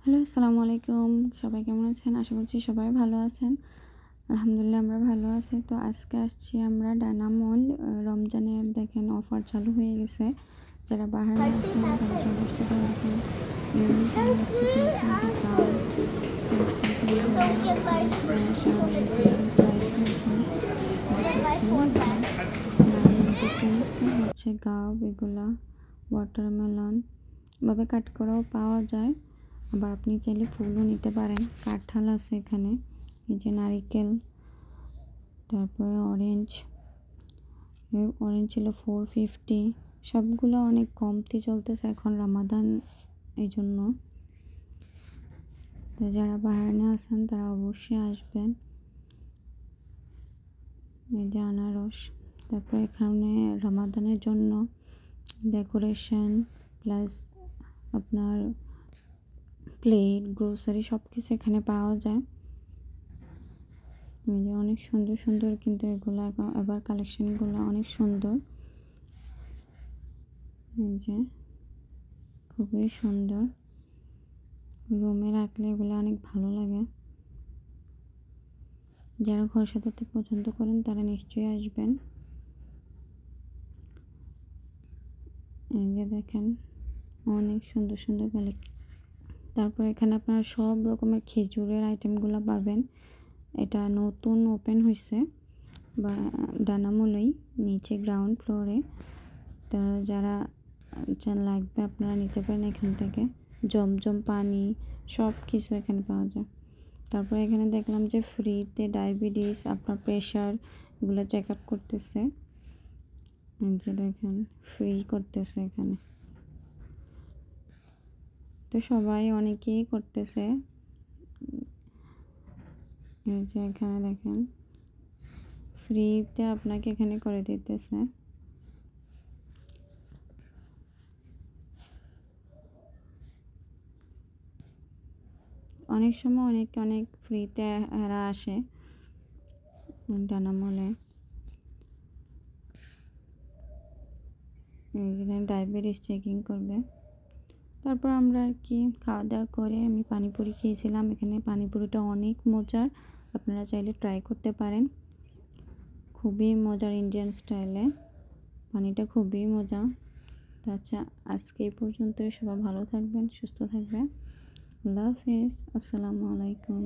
Hello, আসসালামু আলাইকুম। সবাই কেমন আছেন? আশা করছি সবাই ভালো আছেন। আলহামদুলিল্লাহ আমরা ভালো আছি। তো আজকে আসছি আমরা ডানা মল। রমজানের দেখেন অফার চালু হয়ে গেছে। যারা বাহিরে আছেন তারা চলে আসতে পারেন। দেখেন ইউনিক কালার পেয়েছেন যে গাউন, ফ্রুটস আইটেম গুলো অনেক ফ্রেশ আর রিজনেবল প্রাইসে এখানে দিতেছে। দেখেন 9 রুপিস হচ্ছে গাও, এগুলা ওয়াটারমেলন ভাবে কাট করাও পাওয়া যায়। আবার আপনি চাইলে ফুলও নিতে পারেন। কাঁঠাল আছে এখানে, এই যে নারিকেল, তারপরে অরেঞ্জ ছিল 450। সবগুলো অনেক কমতি চলতেছে এখন রামাদান, এই জন্য যারা বাইরে আছেন তারা অবশ্যই আসবেন। এই যে আনারস, তারপর এখানে রামাদানের জন্য ডেকোরেশন প্লাস আপনার প্লেট, গ্রোসারি সব কিছু এখানে পাওয়া যায়। এই যে অনেক সুন্দর সুন্দর, কিন্তু এগুলো আবার কালেকশনগুলো অনেক সুন্দর। এই যে খুবই সুন্দর, রুমে রাখলে এগুলো অনেক ভালো লাগে। যারা ঘর সাজাতে পছন্দ করেন তারা নিশ্চয়ই আসবেন। এই যে দেখেন অনেক সুন্দর সুন্দর কালেকশন। তারপর এখানে আপনারা সব রকমের খেজুরের আইটেমগুলো পাবেন। এটা নতুন ওপেন হয়েছে বা ডানা মলেই, নিচে গ্রাউন্ড ফ্লোরে। তো যারা লাগবে আপনারা নিতে পারেন এখান থেকে। জমজম পানি সব কিছু এখানে পাওয়া যায়। তারপর এখানে দেখলাম যে ফ্রিতে ডায়াবেটিস, আপনার প্রেশার এগুলো চেক আপ করতেছে। যে দেখেন ফ্রি করতেছে এখানে। তো সবাই অনেকেই করতেছে। এই যে এখানে দেখেন ফ্রিতে আপনাকে এখানে করে দিতেছে। অনেক সময় অনেক ফ্রিতে এরা আসে ডানা মলে। এখানে ডায়াবেটিস চেকিং করবে। তারপর আমরা আর কি খাওয়া দাওয়া করে আমি পানিপুরি খেয়েছিলাম। এখানে পানিপুরিটা অনেক মজার, আপনারা চাইলে ট্রাই করতে পারেন। খুবই মজার ইন্ডিয়ান স্টাইলে, পানিটা খুবই মজা। আচ্ছা, আজকে এই পর্যন্ত। সবাই ভালো থাকবেন, সুস্থ থাকবেন। আল্লাহ হাফিজ, আসসালামু আলাইকুম।